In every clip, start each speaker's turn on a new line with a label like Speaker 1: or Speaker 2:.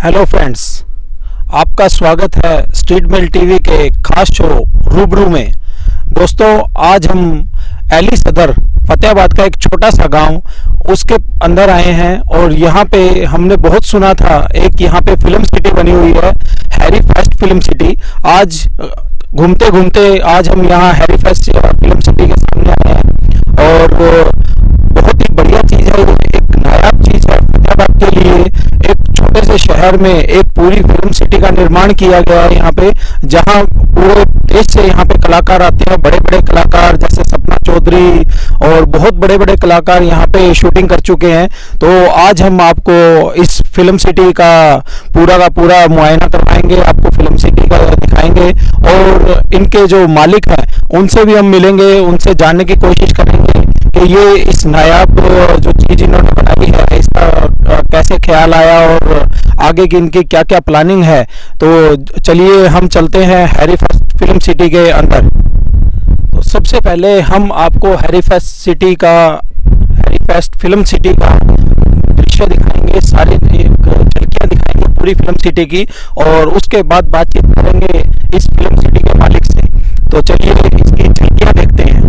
Speaker 1: Hello friends, आपका स्वागत है स्ट्रीट मेल टीवी के खास शो रूबरू में। दोस्तों, आज हम एली सदर फतेहाबाद का एक छोटा सा गांव उसके अंदर आए हैं और यहाँ पे हमने बहुत सुना था एक यहाँ पे फिल्म सिटी बनी हुई है, हैरी फेस्ट फिल्म सिटी। आज घूमते घूमते आज हम यहाँ हैरी फेस्ट फिल्म सिटी के सामने आए हैं और बहुत ही बढ़िया चीज़ है, एक नायाब चीज़ है फतेहाबाद के लिए। एक छोटे से शहर में एक पूरी फिल्म सिटी का निर्माण किया गया है यहाँ पे, जहाँ पूरे देश से यहाँ पे कलाकार आते हैं, बड़े बड़े कलाकार जैसे सपना चौधरी और बहुत बड़े बड़े कलाकार यहाँ पे शूटिंग कर चुके हैं। तो आज हम आपको इस फिल्म सिटी का पूरा मुआयना करवाएंगे, आपको फिल्म सिटी का दिखाएंगे और इनके जो मालिक हैं उनसे भी हम मिलेंगे, उनसे जानने की कोशिश करेंगे कि ये इस नायाब जो चीज़ इन्होंने बनाई है इसका कैसे ख्याल आया और आगे की इनकी क्या क्या प्लानिंग है। तो चलिए हम चलते हैं हैरी फेस्ट फिल्म सिटी के अंदर। तो सबसे पहले हम आपको हैरी फेस्ट फिल्म सिटी का दृश्य दिखाएंगे, सारी झलकियाँ दिखाएंगे पूरी फिल्म सिटी की और उसके बाद बातचीत करेंगे इस फिल्म सिटी के मालिक से। तो चलिए इसकी झलकियाँ देखते हैं।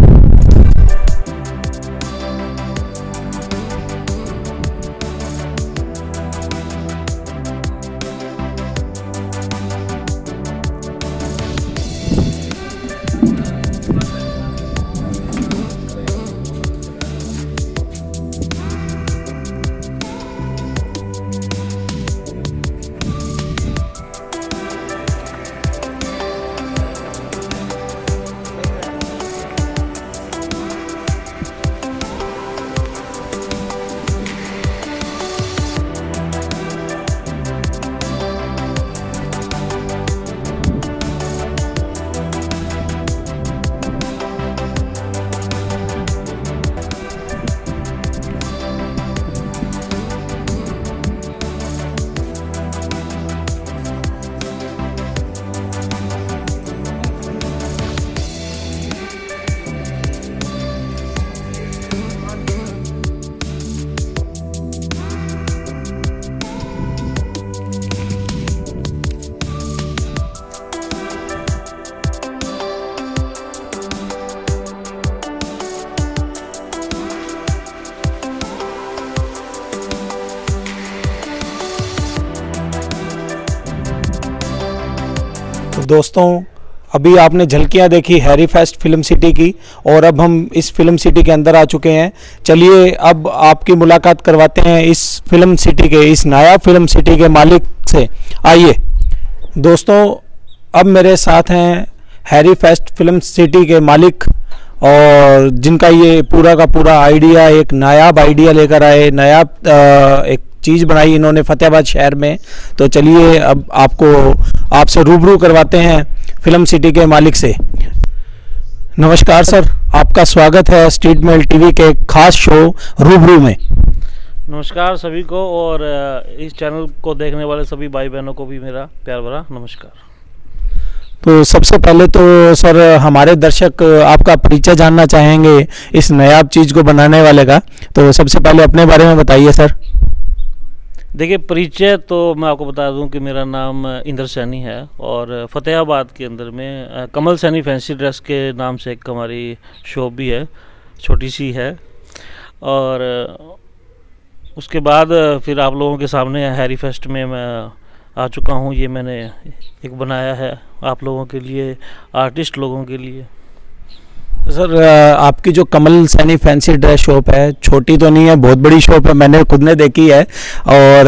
Speaker 1: दोस्तों, अभी आपने झलकियां देखी हैरी फेस्ट फिल्म सिटी की और अब हम इस फिल्म सिटी के अंदर आ चुके हैं। चलिए अब आपकी मुलाकात करवाते हैं इस फिल्म सिटी के, इस नायाब फिल्म सिटी के मालिक से। आइए दोस्तों, अब मेरे साथ हैं हैरी फेस्ट फिल्म सिटी के मालिक और जिनका ये पूरा का पूरा आइडिया, एक नायाब आइडिया लेकर आए, नायाब एक चीज़ बनाई इन्होंने फतेहाबाद शहर में। तो चलिए अब आपसे रूबरू करवाते हैं फिल्म सिटी के मालिक से। नमस्कार सर, आपका स्वागत है स्ट्रीट मेल टीवी के खास शो रूबरू में।
Speaker 2: नमस्कार सभी को और इस चैनल को देखने वाले सभी भाई बहनों को भी मेरा प्यार भरा नमस्कार।
Speaker 1: तो सबसे पहले तो सर हमारे दर्शक आपका परिचय जानना चाहेंगे इस नायाब चीज़ को बनाने वाले का। तो सबसे पहले अपने बारे में बताइए सर।
Speaker 2: देखिए, परिचय तो मैं आपको बता दूं कि मेरा नाम इंद्र सैनी है और फतेहाबाद के अंदर में कमल सैनी फैंसी ड्रेस के नाम से एक हमारी शॉप भी है, छोटी सी है। और उसके बाद फिर आप लोगों के सामने हैरी फेस्ट में मैं आ चुका हूं। ये मैंने एक बनाया है आप लोगों के लिए, आर्टिस्ट लोगों के लिए।
Speaker 1: सर आपकी जो कमल सैनी फैंसी ड्रेस शॉप है, छोटी तो नहीं है, बहुत बड़ी शॉप है, मैंने खुद ने देखी है। और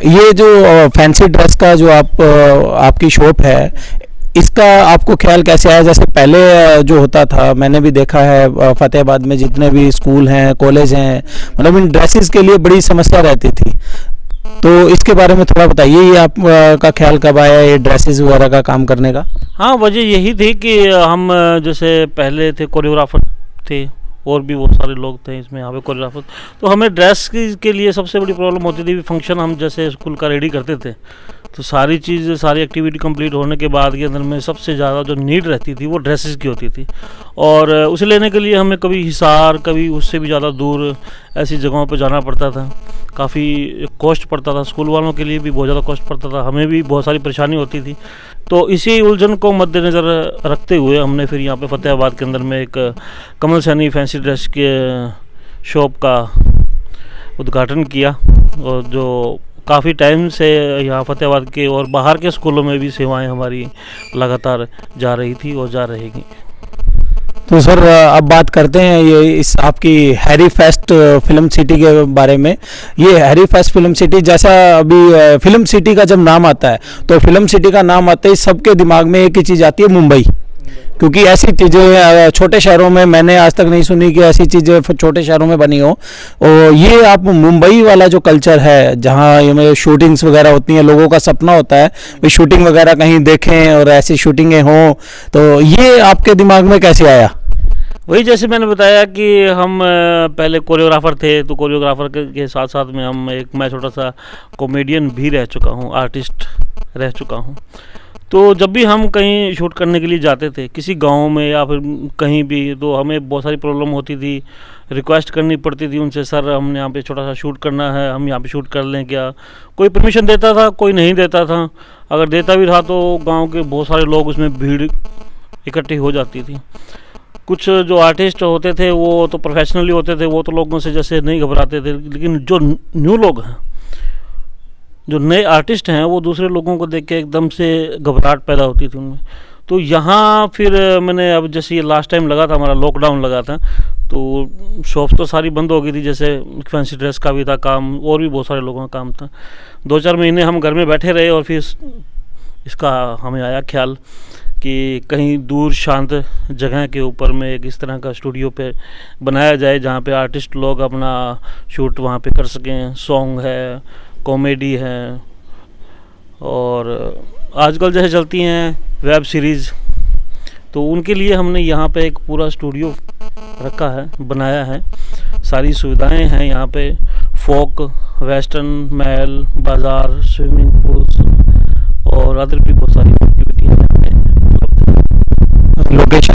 Speaker 1: ये जो फैंसी ड्रेस का जो आपकी शॉप है, इसका आपको ख्याल कैसे आया? जैसे पहले जो होता था, मैंने भी देखा है फतेहाबाद में जितने भी स्कूल हैं, कॉलेज हैं, मतलब इन ड्रेसेस के लिए बड़ी समस्या रहती थी। तो इसके बारे में थोड़ा बताइए, ये आप का ख्याल कब आया ये ड्रेसेस वगैरह का काम करने का?
Speaker 2: हाँ, वजह यही थी कि हम जैसे पहले थे कोरियोग्राफर थे और भी बहुत सारे लोग थे इसमें यहाँ पे कोरियोग्राफर, तो हमें ड्रेस के लिए सबसे बड़ी प्रॉब्लम होती थी। फंक्शन हम जैसे स्कूल का रेडी करते थे तो सारी एक्टिविटी कंप्लीट होने के बाद के अंदर में सबसे ज़्यादा जो नीड रहती थी वो ड्रेसेस की होती थी। और उसे लेने के लिए हमें कभी हिसार, कभी उससे भी ज़्यादा दूर ऐसी जगहों पे जाना पड़ता था, काफ़ी कॉस्ट पड़ता था, स्कूल वालों के लिए भी बहुत ज़्यादा कॉस्ट पड़ता था, हमें भी बहुत सारी परेशानी होती थी। तो इसी उलझन को मद्देनज़र रखते हुए हमने फिर यहाँ पे फतेहाबाद के अंदर में एक कमल सैनी फैंसी ड्रेस के शॉप का उद्घाटन किया, और जो काफ़ी टाइम से यहाँ फतेहाबाद के और बाहर के स्कूलों में भी सेवाएं हमारी लगातार जा रही थी और जा रहेगी।
Speaker 1: तो सर अब बात करते हैं ये इस आपकी हैरी फेस्ट फिल्म सिटी के बारे में। ये हैरी फेस्ट फिल्म सिटी, जैसा अभी फिल्म सिटी का जब नाम आता है तो फिल्म सिटी का नाम आते ही सबके दिमाग में एक ही चीज़ आती है, मुंबई। क्योंकि ऐसी चीज़ें छोटे शहरों में मैंने आज तक नहीं सुनी कि ऐसी चीज़ें छोटे शहरों में बनी हो। और ये आप मुंबई वाला जो कल्चर है, जहाँ ये शूटिंग्स वगैरह होती हैं, लोगों का सपना होता है वे शूटिंग वगैरह कहीं देखें और ऐसी शूटिंगें हों, तो ये आपके दिमाग में कैसे आया?
Speaker 2: वही जैसे मैंने बताया कि हम पहले कोरियोग्राफर थे, तो कोरियोग्राफर के साथ साथ में मैं छोटा सा कॉमेडियन भी रह चुका हूँ, आर्टिस्ट रह चुका हूँ। तो जब भी हम कहीं शूट करने के लिए जाते थे किसी गांव में या फिर कहीं भी, तो हमें बहुत सारी प्रॉब्लम होती थी, रिक्वेस्ट करनी पड़ती थी उनसे, सर हमने यहाँ पे छोटा सा शूट करना है, हम यहाँ पे शूट कर लें क्या? कोई परमिशन देता था, कोई नहीं देता था। अगर देता भी था तो गांव के बहुत सारे लोग उसमें भीड़ इकट्ठी हो जाती थी। कुछ जो आर्टिस्ट होते थे वो तो प्रोफेशनली होते थे, वो तो लोगों से जैसे नहीं घबराते थे, लेकिन जो न्यू लोग हैं, जो नए आर्टिस्ट हैं, वो दूसरे लोगों को देख के एकदम से घबराहट पैदा होती थी उनमें। तो यहाँ फिर मैंने, अब जैसे ये लास्ट टाइम लगा था, हमारा लॉकडाउन लगा था, तो शॉप्स तो सारी बंद हो गई थी, जैसे फैंसी ड्रेस का भी था काम और भी बहुत सारे लोगों का काम था। 2-4 महीने हम घर में बैठे रहे और फिर इसका हमें आया ख्याल कि कहीं दूर शांत जगह के ऊपर में एक इस तरह का स्टूडियो पे बनाया जाए जहाँ पे आर्टिस्ट लोग अपना शूट वहाँ पे कर सकें। सॉन्ग है, कॉमेडी है, और आजकल जैसे चलती हैं वेब सीरीज़, तो उनके लिए हमने यहाँ पे एक पूरा स्टूडियो रखा है, बनाया है। सारी सुविधाएं हैं यहाँ पे, फोक, वेस्टर्न, महल, बाज़ार, स्विमिंग पूल्स और अदर भी बहुत सारी एक्टिविटी हैं।
Speaker 1: लोकेशन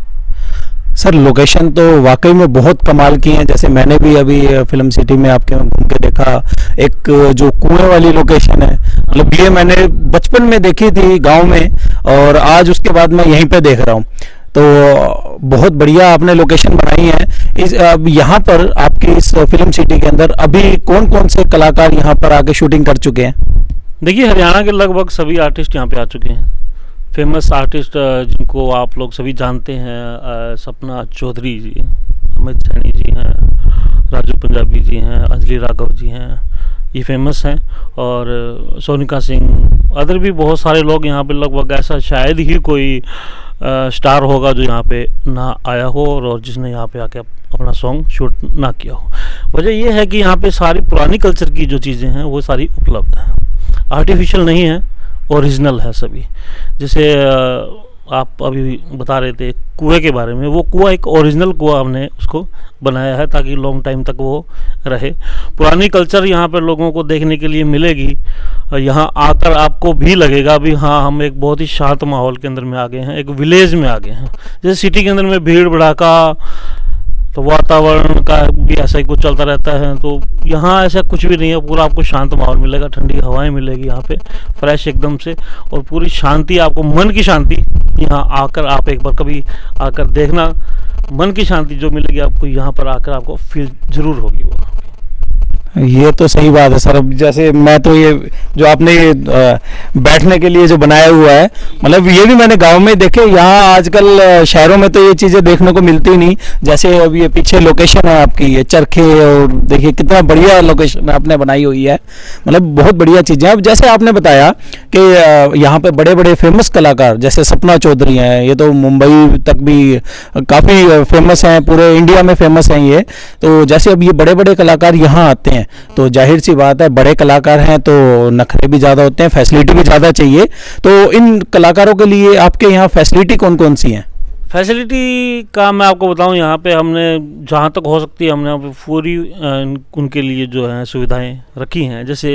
Speaker 1: सर, लोकेशन तो वाकई में बहुत कमाल की हैं। जैसे मैंने भी अभी फिल्म सिटी में आपके घूम के देखा, एक जो कुएं वाली लोकेशन है, मतलब ये मैंने बचपन में देखी थी गांव में, और आज उसके बाद मैं यहीं पे देख रहा हूँ। तो बहुत बढ़िया आपने लोकेशन बनाई है। अब यहाँ पर आपकी इस फिल्म सिटी के अंदर अभी कौन कौन से कलाकार यहाँ पर आके शूटिंग कर चुके हैं?
Speaker 2: देखिए, हरियाणा के लगभग सभी आर्टिस्ट यहाँ पे आ चुके हैं। फेमस आर्टिस्ट जिनको आप लोग सभी जानते हैं, सपना चौधरी जी, अमित सैनी जी हैं, राजू पंजाबी जी हैं, अंजलि राघव जी हैं, ये फेमस हैं। और सोनिका सिंह, अदर भी बहुत सारे लोग यहाँ पे, लगभग ऐसा शायद ही कोई स्टार होगा जो यहाँ पे ना आया हो और जिसने यहाँ पे आके अपना सॉन्ग शूट ना किया हो। वजह यह है कि यहाँ पे सारी पुरानी कल्चर की जो चीज़ें हैं वो सारी उपलब्ध हैं, आर्टिफिशियल नहीं है, ओरिजिनल है सभी। जैसे आप अभी बता रहे थे कुएं के बारे में, वो कुआं एक ओरिजिनल कुआं हमने उसको बनाया है ताकि लॉन्ग टाइम तक वो रहे। पुरानी कल्चर यहाँ पर लोगों को देखने के लिए मिलेगी, यहाँ आकर आपको भी लगेगा भी हाँ, हम एक बहुत ही शांत माहौल के अंदर में आ गए हैं, एक विलेज में आ गए हैं। जैसे सिटी के अंदर में भीड़ भड़ाका, तो वातावरण का भी ऐसा ही कुछ चलता रहता है, तो यहाँ ऐसा कुछ भी नहीं है। पूरा आपको शांत माहौल मिलेगा, ठंडी हवाएं मिलेगी यहाँ पे, फ्रेश एकदम से, और पूरी शांति, आपको मन की शांति। यहाँ आकर आप एक बार कभी आकर देखना, मन की शांति जो मिलेगी आपको यहाँ पर आकर, आपको फील जरूर होगी वो।
Speaker 1: ये तो सही बात है सर। अब जैसे मैं तो ये जो आपने ये बैठने के लिए जो बनाया हुआ है, मतलब ये भी मैंने गांव में देखे, यहाँ आजकल शहरों में तो ये चीज़ें देखने को मिलती नहीं। जैसे अब ये पीछे लोकेशन है आपकी, ये चरखे, और देखिए कितना बढ़िया लोकेशन आपने बनाई हुई है, मतलब बहुत बढ़िया चीज़ें। अब जैसे आपने बताया कि यहाँ पे बड़े बड़े फेमस कलाकार जैसे सपना चौधरी हैं, ये तो मुंबई तक भी काफ़ी फेमस हैं, पूरे इंडिया में फेमस हैं ये। तो जैसे अब ये बड़े बड़े कलाकार यहाँ आते हैं, तो जाहिर सी बात है बड़े कलाकार हैं तो नखरे भी ज़्यादा होते हैं, फैसिलिटी भी ज़्यादा चाहिए। तो इन कलाकारों के लिए आपके यहाँ फैसिलिटी कौन कौन सी हैं?
Speaker 2: फैसिलिटी का मैं आपको बताऊं, यहाँ पे हमने जहाँ तक हो सकती है हमने यहाँ पे पूरी उनके लिए जो है सुविधाएं रखी हैं। जैसे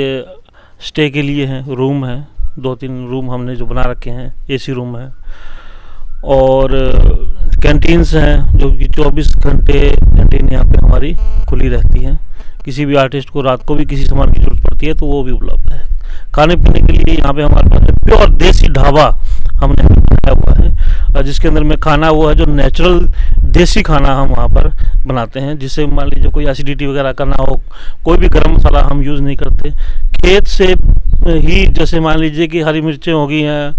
Speaker 2: स्टे के लिए हैं, रूम है, 2-3 रूम हमने जो बना रखे हैं, एसी रूम है, और कैंटीन्स हैं जो कि 24 घंटे कैंटीन यहाँ पे हमारी खुली रहती हैं। किसी भी आर्टिस्ट को रात को भी किसी सामान की ज़रूरत पड़ती है तो वो भी उपलब्ध है। खाने पीने के लिए यहाँ पे हमारे पास प्योर देसी ढाबा हमने बनाया हुआ है, जिसके अंदर में खाना वो है जो नेचुरल देसी खाना हम वहाँ पर बनाते हैं, जिससे मान लीजिए कोई एसिडिटी वगैरह का ना हो। कोई भी गर्म मसाला हम यूज़ नहीं करते, खेत से ही, जैसे मान लीजिए कि हरी मिर्चें हो गई हैं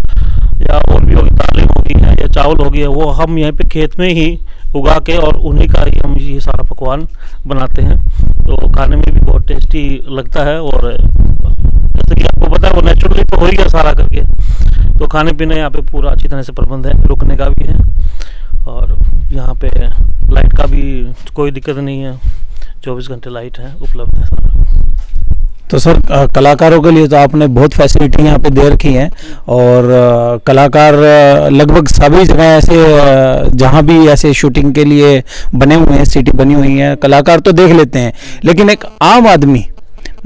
Speaker 2: या और भी होगी, दालें हो गई हैं या चावल हो गया, वो हम यहाँ पे खेत में ही उगा के और उन्हीं का ही हम ये सारा पकवान बनाते हैं। तो खाने में भी बहुत टेस्टी लगता है, और जैसे कि आपको पता है वो नेचुरली तो हो ही गया सारा करके। तो खाने पीने यहाँ पे पूरा अच्छी तरह से प्रबंध है, रुकने का भी है, और यहाँ पे लाइट का भी कोई दिक्कत नहीं है, 24 घंटे लाइट है, उपलब्ध है सारा।
Speaker 1: तो सर कलाकारों के लिए तो आपने बहुत फैसिलिटी यहाँ पे दे रखी हैं, और कलाकार लगभग सभी जगह ऐसे जहाँ भी ऐसे शूटिंग के लिए बने हुए हैं, सिटी बनी हुई है, कलाकार तो देख लेते हैं, लेकिन एक आम आदमी,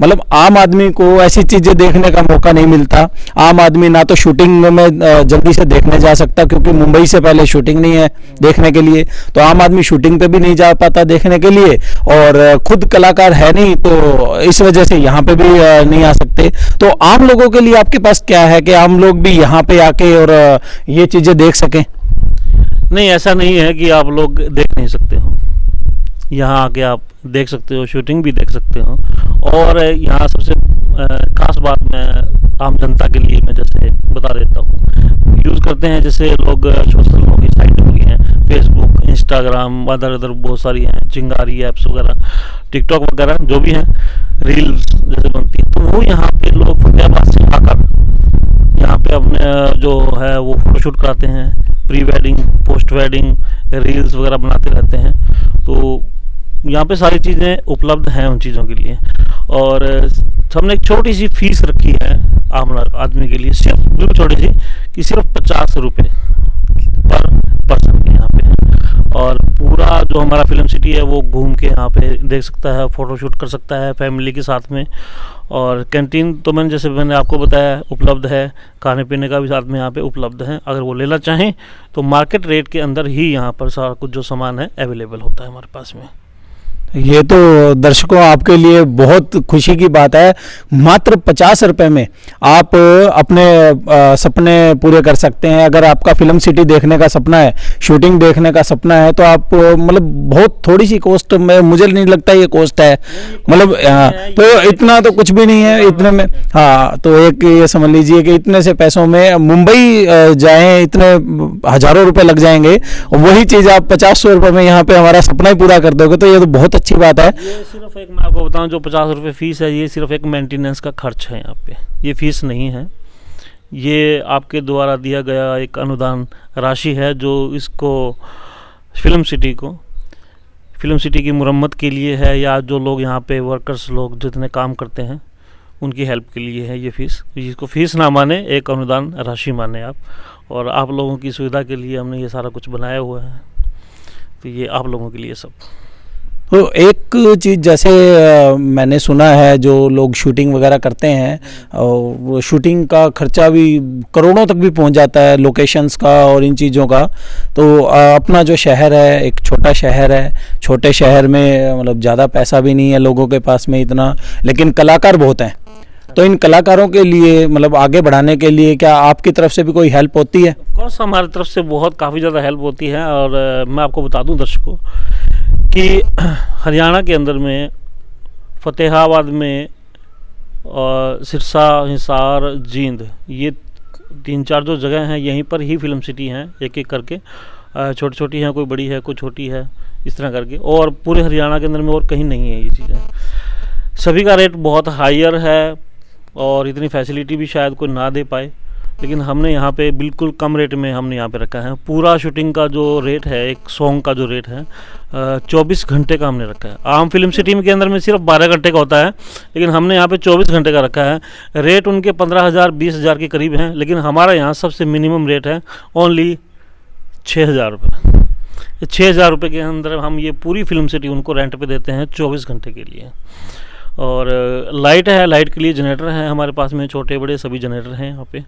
Speaker 1: मतलब आम आदमी को ऐसी चीज़ें देखने का मौका नहीं मिलता। आम आदमी ना तो शूटिंग में जल्दी से देखने जा सकता, क्योंकि मुंबई से पहले शूटिंग नहीं है देखने के लिए, तो आम आदमी शूटिंग पे भी नहीं जा पाता देखने के लिए, और खुद कलाकार है नहीं तो इस वजह से यहाँ पे भी नहीं आ सकते। तो आम लोगों के लिए आपके पास क्या है कि आम लोग भी यहाँ पे आके और ये चीज़ें देख सकें?
Speaker 2: नहीं, ऐसा नहीं है कि आप लोग देख नहीं सकते हो, यहाँ आके आप देख सकते हो, शूटिंग भी देख सकते हो। और यहाँ सबसे खास बात मैं आम जनता के लिए मैं जैसे बता देता हूँ, यूज़ करते हैं जैसे लोग सोशल की साइट होती हैं, फेसबुक, इंस्टाग्राम, अदर बहुत सारी हैं, चिंगारी ऐप्स वगैरह, टिकटॉक वगैरह जो भी हैं, रील्स जैसे बनती हैं, तो वो यहाँ पे लोग फतेहाबाद से आकर यहाँ पे अपने जो है वो फोटोशूट कराते हैं, pre wedding, post wedding, reels वगैरह बनाते रहते हैं। तो यहाँ पे सारी चीज़ें उपलब्ध हैं उन चीज़ों के लिए। और हमने एक छोटी सी फीस रखी है आम आदमी के लिए, सिर्फ बिल्कुल छोटी सी, कि सिर्फ 50 रुपये पर पर्सन के यहाँ पे है। और पूरा जो हमारा फिल्म सिटी है वो घूम के यहाँ पे देख सकता है, फ़ोटोशूट कर सकता है फैमिली के साथ में। और कैंटीन तो मैंने आपको बताया उपलब्ध है, खाने पीने का भी साथ में यहाँ पे उपलब्ध है। अगर वो लेना चाहें तो मार्केट रेट के अंदर ही यहाँ पर सारा कुछ जो सामान है अवेलेबल होता है हमारे पास में।
Speaker 1: ये तो दर्शकों आपके लिए बहुत खुशी की बात है, मात्र 50 रुपए में आप अपने सपने पूरे कर सकते हैं। अगर आपका फिल्म सिटी देखने का सपना है, शूटिंग देखने का सपना है, तो आप मतलब बहुत थोड़ी सी कॉस्ट में, मुझे नहीं लगता ये कॉस्ट है, मतलब तो इतना तो कुछ भी नहीं है इतने में। हाँ, तो एक ये समझ लीजिए कि इतने से पैसों में मुंबई जाएं इतने हज़ारों रुपए लग जाएंगे, वही चीज़ आप 50-100 रुपए में यहाँ पे हमारा सपना ही पूरा कर दोगे, तो ये तो बहुत अच्छी बात है।
Speaker 2: ये सिर्फ एक, मैं आपको बताऊं, जो 50 रुपये फीस है, ये सिर्फ एक मेंटेनेंस का खर्च है यहाँ पे, ये फीस नहीं है। ये आपके द्वारा दिया गया एक अनुदान राशि है जो इसको फिल्म सिटी की मुरम्मत के लिए है, या जो लोग यहाँ पे वर्कर्स लोग जितने काम करते हैं उनकी हेल्प के लिए है ये फीस। जिसको फीस ना माने, एक अनुदान राशि माने आप, और आप लोगों की सुविधा के लिए हमने ये सारा कुछ बनाया हुआ है। तो ये आप लोगों के लिए सब।
Speaker 1: तो एक चीज़ जैसे मैंने सुना है, जो लोग शूटिंग वगैरह करते हैं, वो शूटिंग का खर्चा भी करोड़ों तक भी पहुंच जाता है, लोकेशंस का और इन चीज़ों का। तो अपना जो शहर है, एक छोटा शहर है, छोटे शहर में मतलब ज़्यादा पैसा भी नहीं है लोगों के पास में इतना, लेकिन कलाकार बहुत हैं। तो इन कलाकारों के लिए मतलब आगे बढ़ाने के लिए क्या आपकी तरफ से भी कोई हेल्प होती है?
Speaker 2: ऑफ कोर्स हमारी तरफ से काफ़ी ज़्यादा हेल्प होती है। और मैं आपको बता दूं दर्शकों कि हरियाणा के अंदर में फतेहाबाद में और सिरसा, हिसार, जींद, ये 3-4 जो जगह हैं, यहीं पर ही फिल्म सिटी हैं, एक एक करके। छोटी छोटी हैं, कोई बड़ी है, कोई छोटी है, इस तरह करके। और पूरे हरियाणा के अंदर में और कहीं नहीं है ये चीज़ें। सभी का रेट बहुत हायर है और इतनी फैसिलिटी भी शायद कोई ना दे पाए, लेकिन हमने यहाँ पे बिल्कुल कम रेट में हमने यहाँ पे रखा है। पूरा शूटिंग का जो रेट है, एक सॉन्ग का जो रेट है, 24 घंटे का हमने रखा है। आम फिल्म सिटी के अंदर में सिर्फ 12 घंटे का होता है, लेकिन हमने यहाँ पे 24 घंटे का रखा है। रेट उनके 15,000-20,000 के करीब हैं, लेकिन हमारा यहाँ सबसे मिनिमम रेट है ओनली 6,000 रुपये। 6,000 रुपये के अंदर हम ये पूरी फिल्म सिटी उनको रेंट पे देते हैं 24 घंटे के लिए। और लाइट है, लाइट के लिए जनरेटर है हमारे पास में, छोटे बड़े सभी जनरेटर हैं यहाँ पे,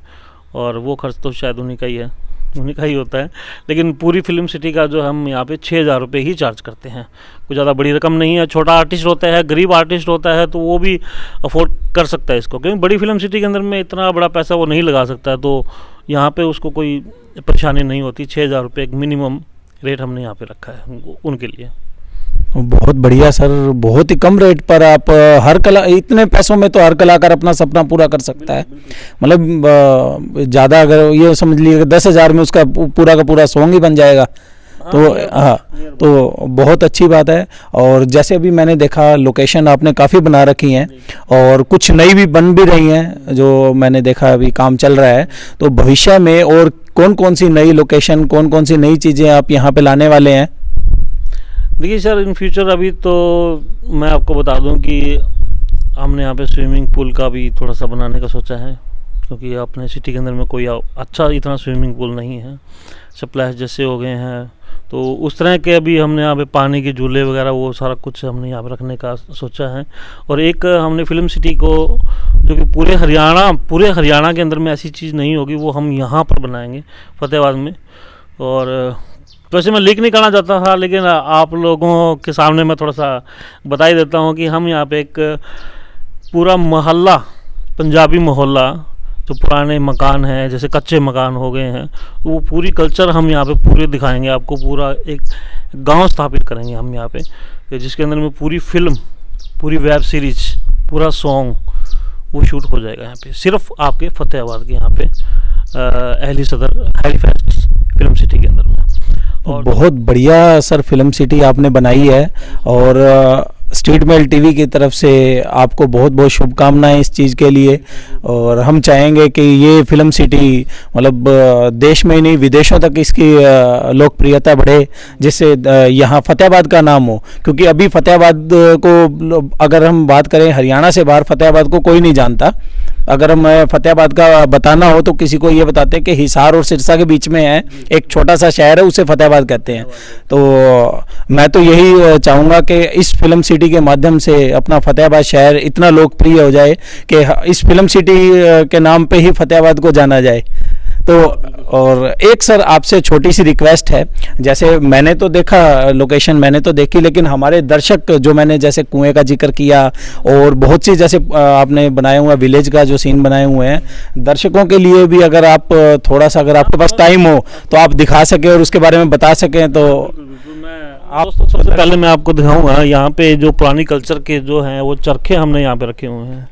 Speaker 2: और वो खर्च तो शायद उन्हीं का ही है, उन्हीं का ही होता है। लेकिन पूरी फिल्म सिटी का जो हम यहाँ पे 6,000 रुपये ही चार्ज करते हैं। कोई ज़्यादा बड़ी रकम नहीं है। छोटा आर्टिस्ट होता है, गरीब आर्टिस्ट होता है, तो वो भी अफोर्ड कर सकता है इसको, क्योंकि बड़ी फिल्म सिटी के अंदर में इतना बड़ा पैसा वो नहीं लगा सकता है। तो यहाँ पे उसको कोई परेशानी नहीं होती। 6,000 रुपये एक मिनिमम रेट हमने यहाँ पे रखा है उनके लिए।
Speaker 1: बहुत बढ़िया सर, बहुत ही कम रेट पर आप हर कला, इतने पैसों में तो हर कलाकार अपना सपना पूरा कर सकता है। मतलब ज़्यादा अगर ये समझ लीजिए कि 10,000 में उसका पूरा का पूरा सॉन्ग ही बन जाएगा। तो हाँ, तो बहुत अच्छी बात है। और जैसे अभी मैंने देखा लोकेशन आपने काफ़ी बना रखी हैं और कुछ नई भी बन भी रही हैं, जो मैंने देखा अभी काम चल रहा है। तो भविष्य में और कौन कौन सी नई लोकेशन, कौन कौन सी नई चीज़ें आप यहाँ पे लाने वाले हैं?
Speaker 2: देखिए सर, इन फ्यूचर अभी तो मैं आपको बता दूं कि हमने यहाँ पे स्विमिंग पूल का भी थोड़ा सा बनाने का सोचा है, क्योंकि अपने सिटी के अंदर में कोई अच्छा इतना स्विमिंग पूल नहीं है। स्प्लैश जैसे हो गए हैं, तो उस तरह के अभी हमने यहाँ पे पानी के झूले वगैरह वो सारा कुछ हमने यहाँ पे रखने का सोचा है। और एक हमने फिल्म सिटी को, जो कि पूरे हरियाणा के अंदर में ऐसी चीज़ नहीं होगी, वो हम यहाँ पर बनाएंगे फतेहाबाद में। और वैसे मैं लीक नहीं करना चाहता था, लेकिन आप लोगों के सामने मैं थोड़ा सा बता ही देता हूँ कि हम यहाँ पे एक पूरा मोहल्ला, पंजाबी मोहल्ला, जो पुराने मकान हैं, जैसे कच्चे मकान हो गए हैं, वो पूरी कल्चर हम यहाँ पे पूरे दिखाएंगे आपको। पूरा एक गांव स्थापित करेंगे हम यहाँ पे, जिसके अंदर में पूरी फिल्म, पूरी वेब सीरीज, पूरा सॉन्ग वो शूट हो जाएगा यहाँ पे, सिर्फ आपके फतेहाबाद के यहाँ पे अहली सदर हैलीफैक्स फिल्म सिटी के अंदर में। और
Speaker 1: बहुत बढ़िया सर फिल्म सिटी आपने बनाई है। और स्ट्रीट मेल टीवी की तरफ से आपको बहुत बहुत शुभकामनाएं इस चीज़ के लिए। और हम चाहेंगे कि ये फिल्म सिटी मतलब देश में ही नहीं, विदेशों तक इसकी लोकप्रियता बढ़े, जिससे यहाँ फतेहाबाद का नाम हो। क्योंकि अभी फतेहाबाद को अगर हम बात करें, हरियाणा से बाहर फतेहाबाद को कोई नहीं जानता। अगर मैं फतेहाबाद का बताना हो तो किसी को ये बताते हैं कि हिसार और सिरसा के बीच में है एक छोटा सा शहर है, उसे फतेहाबाद कहते हैं। तो मैं तो यही चाहूँगा कि इस फिल्म सिटी के माध्यम से अपना फतेहाबाद शहर इतना लोकप्रिय हो जाए कि इस फिल्म सिटी के नाम पे ही फतेहाबाद को जाना जाए। तो और एक सर आपसे छोटी सी रिक्वेस्ट है, जैसे मैंने तो देखा लोकेशन, मैंने तो देखी, लेकिन हमारे दर्शक, जो मैंने जैसे कुएं का जिक्र किया और बहुत सी जैसे आपने बनाए हुए विलेज का जो सीन बनाए हुए हैं, दर्शकों के लिए भी अगर आप थोड़ा सा, अगर आपके पास टाइम हो तो आप दिखा सकें और उसके बारे में बता सकें। तो
Speaker 2: आप सबसे पहले मैं आपको दिखाऊंगा यहाँ पे जो पुरानी कल्चर के जो हैं वो चरखे हमने यहाँ पे रखे हुए हैं,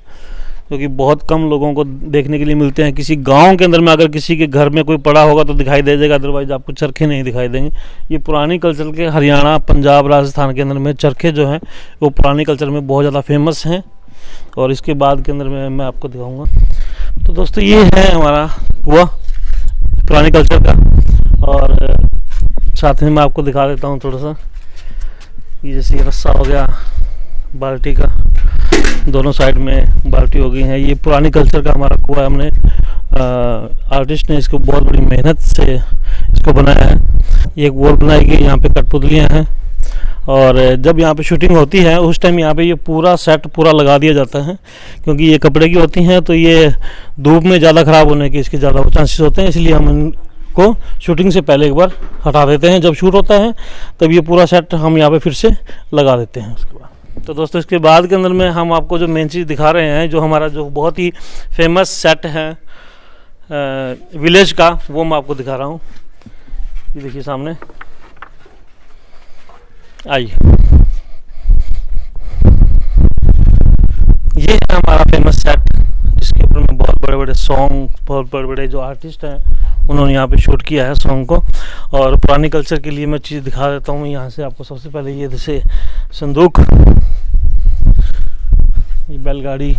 Speaker 2: क्योंकि बहुत कम लोगों को देखने के लिए मिलते हैं। किसी गांव के अंदर में अगर किसी के घर में कोई पड़ा होगा तो दिखाई दे जाएगा, अदरवाइज आपको चरखे नहीं दिखाई देंगे। ये पुरानी कल्चर के हरियाणा, पंजाब, राजस्थान के अंदर में चरखे जो हैं वो पुरानी कल्चर में बहुत ज़्यादा फेमस हैं। और इसके बाद के अंदर में मैं आपको दिखाऊँगा। तो दोस्तों ये है हमारा कुआं पुरानी कल्चर का। और साथ में मैं आपको दिखा देता हूँ थोड़ा सा, ये जैसे रस्सा हो गया बाल्टी का, दोनों साइड में बाल्टी हो गई है। ये पुरानी कल्चर का हमारा कुआं, हमने आर्टिस्ट ने इसको बहुत बड़ी मेहनत से इसको बनाया है। ये एक वॉल बनाई गई, यहाँ पे कठपुतलियाँ हैं। और जब यहाँ पे शूटिंग होती है उस टाइम यहाँ पे ये पूरा सेट पूरा लगा दिया जाता है, क्योंकि ये कपड़े की होती हैं तो ये धूप में ज़्यादा ख़राब होने के इसके ज़्यादा चांसेस होते हैं। इसलिए हम इनको शूटिंग से पहले एक बार हटा देते हैं। जब शूट होता है तब ये पूरा सेट हम यहाँ पे फिर से लगा देते हैं उसके बाद। तो दोस्तों इसके बाद के अंदर में हम आपको जो मेन चीज़ दिखा रहे हैं, जो हमारा जो बहुत ही फेमस सेट है विलेज का, वो मैं आपको दिखा रहा हूँ। ये देखिए सामने, आइए, ये है हमारा फेमस सेट, जिसके ऊपर में बहुत बड़े बड़े सॉन्ग, बहुत बड़े बड़े जो आर्टिस्ट हैं उन्होंने यहाँ पे शूट किया है सॉन्ग को। और पुरानी कल्चर के लिए मैं चीज़ दिखा देता हूँ यहाँ से आपको। सबसे पहले ये जैसे संदूक, ये बैलगाड़ी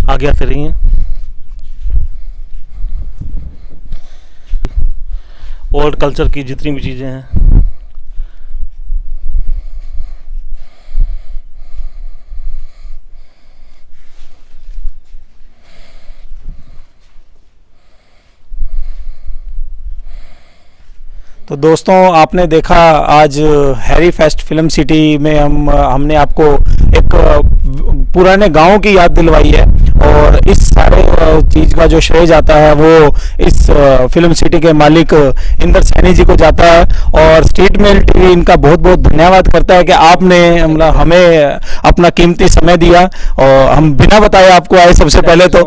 Speaker 2: आगे आते रही हैं, ओल्ड कल्चर की जितनी भी चीज़ें हैं।
Speaker 1: तो दोस्तों आपने देखा आज हैरी फेस्ट फिल्म सिटी में हमने आपको एक पुराने गांव की याद दिलवाई है। और इस सारे चीज़ का जो श्रेय जाता है वो इस फिल्म सिटी के मालिक इंदर सैनी जी को जाता है। और स्ट्रीट मेल टीवी इनका बहुत बहुत धन्यवाद करता है कि आपने मतलब हमें अपना कीमती समय दिया और हम बिना बताए आपको आए सबसे पहले तो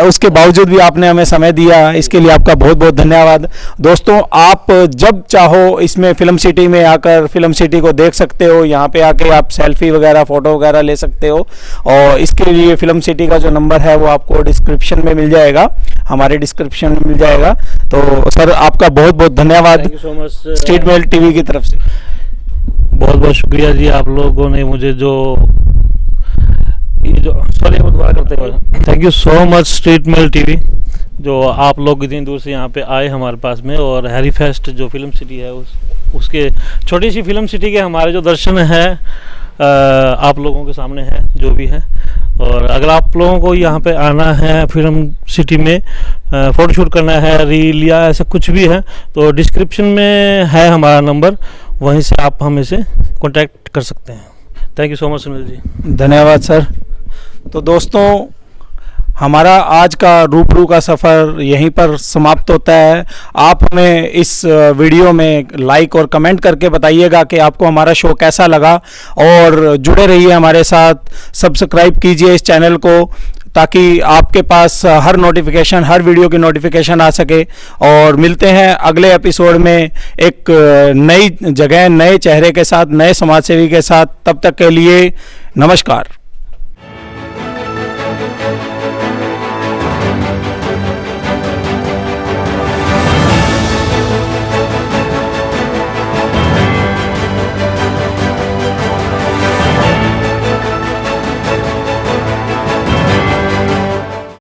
Speaker 1: उसके बावजूद भी आपने हमें समय दिया, इसके लिए आपका बहुत बहुत धन्यवाद। दोस्तों, आप जब चाहो इसमें फिल्म सिटी में आकर फिल्म सिटी को देख सकते हो। यहाँ पे आके आप सेल्फी वगैरह फ़ोटो वगैरह ले सकते हो और इसके लिए फिल्म सिटी का जो नंबर है वो आपको डिस्क्रिप्शन में मिल जाएगा, हमारे डिस्क्रिप्शन में मिल जाएगा। तो सर, आपका बहुत बहुत धन्यवाद
Speaker 2: thank you so much
Speaker 1: Street Mail TV की तरफ से।
Speaker 2: बहुत बहुत शुक्रिया जी, आप लोगों ने मुझे जो सॉरी दोबारा करते हैं। Thank you so much Street Mail TV, जो आप लोग इतनी दूर से यहाँ पे आए हमारे पास में, और हैरी फेस्ट जो फिल्म सिटी है उसके छोटी सी फिल्म सिटी के हमारे जो दर्शन है आप लोगों के सामने है जो भी है। और अगर आप लोगों को यहाँ पे आना है फिल्म सिटी में, फ़ोटोशूट करना है, रील या ऐसा कुछ भी है, तो डिस्क्रिप्शन में है हमारा नंबर, वहीं से आप हमें से कांटेक्ट कर सकते हैं। Thank you so much Sunil ji.
Speaker 1: धन्यवाद सर। तो दोस्तों, हमारा आज का रूबरू का सफ़र यहीं पर समाप्त होता है। आप हमें इस वीडियो में लाइक और कमेंट करके बताइएगा कि आपको हमारा शो कैसा लगा, और जुड़े रहिए हमारे साथ, सब्सक्राइब कीजिए इस चैनल को ताकि आपके पास हर नोटिफिकेशन, हर वीडियो की नोटिफिकेशन आ सके। और मिलते हैं अगले एपिसोड में एक नई जगह, नए चेहरे के साथ, नए समाजसेवी के साथ। तब तक के लिए नमस्कार।